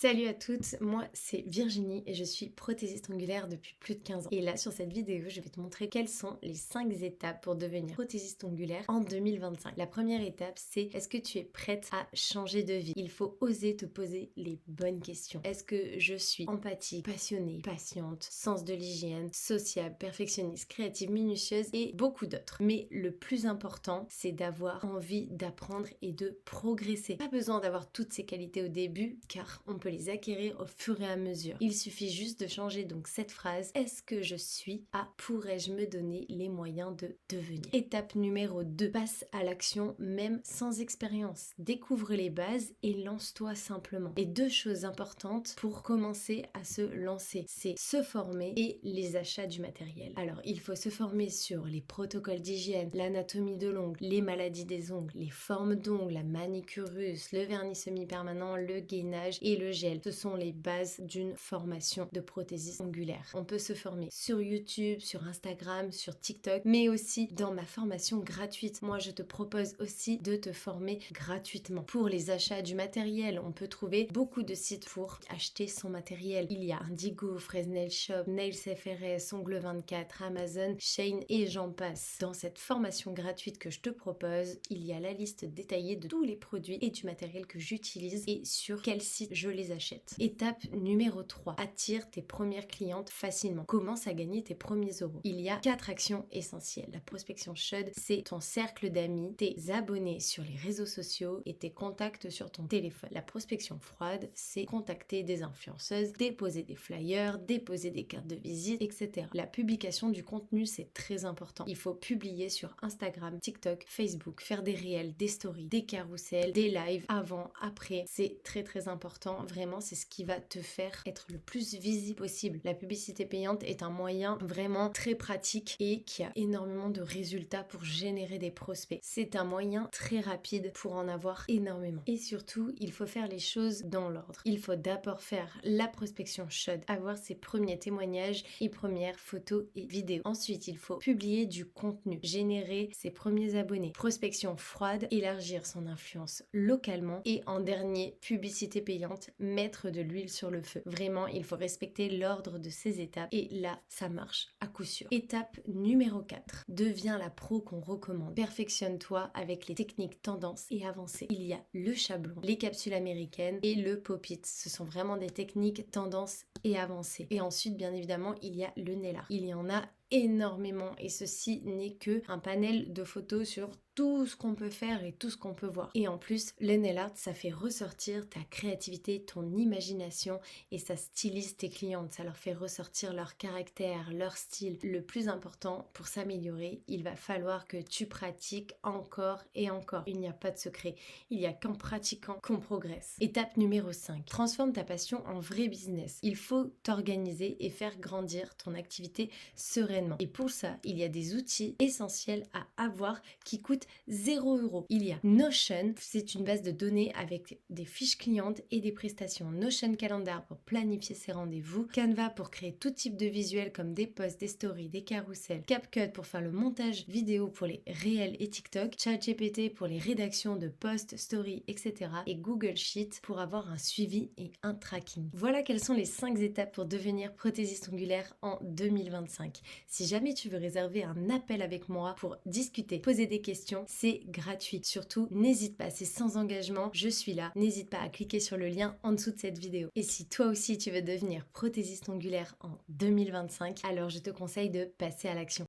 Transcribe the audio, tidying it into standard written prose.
Salut à toutes, moi c'est Virginie et je suis prothésiste ongulaire depuis plus de 15 ans. Et là sur cette vidéo, je vais te montrer quelles sont les 5 étapes pour devenir prothésiste ongulaire en 2025. La première étape, c'est est-ce que tu es prête à changer de vie? Il faut oser te poser les bonnes questions. Est-ce que je suis empathique, passionnée, patiente, sens de l'hygiène, sociable, perfectionniste, créative, minutieuse et beaucoup d'autres. Mais le plus important, c'est d'avoir envie d'apprendre et de progresser. Pas besoin d'avoir toutes ces qualités au début car on peut les acquérir au fur et à mesure. Il suffit juste de changer donc cette phrase. Est-ce que je suis à pourrais-je me donner les moyens de devenir? Étape numéro 2. Passe à l'action même sans expérience. Découvre les bases et lance-toi simplement. Et deux choses importantes pour commencer à se lancer, c'est se former et les achats du matériel. Alors il faut se former sur les protocoles d'hygiène, l'anatomie de l'ongle, les maladies des ongles, les formes d'ongles, la manicure russe, le vernis semi-permanent, le gainage et le gel. Ce sont les bases d'une formation de prothésiste ongulaire. On peut se former sur YouTube, sur Instagram, sur TikTok, mais aussi dans ma formation gratuite. Moi, je te propose aussi de te former gratuitement. Pour les achats du matériel, on peut trouver beaucoup de sites pour acheter son matériel. Il y a Indigo, Fresnel Shop, Nails FRS, Ongle 24, Amazon, Shein et j'en passe. Dans cette formation gratuite que je te propose, il y a la liste détaillée de tous les produits et du matériel que j'utilise et sur quel site je les achète. Étape numéro 3. Attire tes premières clientes facilement. Commence à gagner tes premiers euros. Il y a 4 actions essentielles. La prospection chaude, c'est ton cercle d'amis, tes abonnés sur les réseaux sociaux et tes contacts sur ton téléphone. La prospection froide, c'est contacter des influenceuses, déposer des flyers, déposer des cartes de visite, etc. La publication du contenu, c'est très important. Il faut publier sur Instagram, TikTok, Facebook, faire des réels, des stories, des carousels, des lives avant, après. C'est très important. Vraiment, c'est ce qui va te faire être le plus visible possible. La publicité payante est un moyen vraiment très pratique et qui a énormément de résultats pour générer des prospects. C'est un moyen très rapide pour en avoir énormément. Et surtout, il faut faire les choses dans l'ordre. Il faut d'abord faire la prospection chaude, avoir ses premiers témoignages et premières photos et vidéos. Ensuite, il faut publier du contenu, générer ses premiers abonnés. Prospection froide, élargir son influence localement et en dernier, publicité payante, mettre de l'huile sur le feu. Vraiment, il faut respecter l'ordre de ces étapes et là, ça marche à coup sûr. Étape numéro 4. Deviens la pro qu'on recommande. Perfectionne-toi avec les techniques tendances et avancées. Il y a le chablon, les capsules américaines et le pop-it. Ce sont vraiment des techniques tendances et avancées. Et ensuite, bien évidemment, il y a le nail art. Il y en a énormément et ceci n'est que un panel de photos sur tout ce qu'on peut faire et tout ce qu'on peut voir. Et en plus, le nail art, ça fait ressortir ta créativité, ton imagination et ça stylise tes clientes. Ça leur fait ressortir leur caractère, leur style. Le plus important, pour s'améliorer, il va falloir que tu pratiques encore et encore. Il n'y a pas de secret. Il n'y a qu'en pratiquant qu'on progresse. Étape numéro 5. Transforme ta passion en vrai business. Il faut t'organiser et faire grandir ton activité sereinement. Et pour ça, il y a des outils essentiels à avoir qui coûtent 0 €. Il y a Notion, c'est une base de données avec des fiches clientes et des prestations. Notion Calendar pour planifier ses rendez-vous. Canva pour créer tout type de visuels comme des posts, des stories, des carousels. CapCut pour faire le montage vidéo pour les réels et TikTok. ChatGPT pour les rédactions de posts, stories, etc. Et Google Sheet pour avoir un suivi et un tracking. Voilà quelles sont les 5 étapes pour devenir prothésiste ongulaire en 2025. Si jamais tu veux réserver un appel avec moi pour discuter, poser des questions, c'est gratuit. Surtout, n'hésite pas, c'est sans engagement, je suis là. N'hésite pas à cliquer sur le lien en dessous de cette vidéo. Et si toi aussi tu veux devenir prothésiste ongulaire en 2025, alors je te conseille de passer à l'action.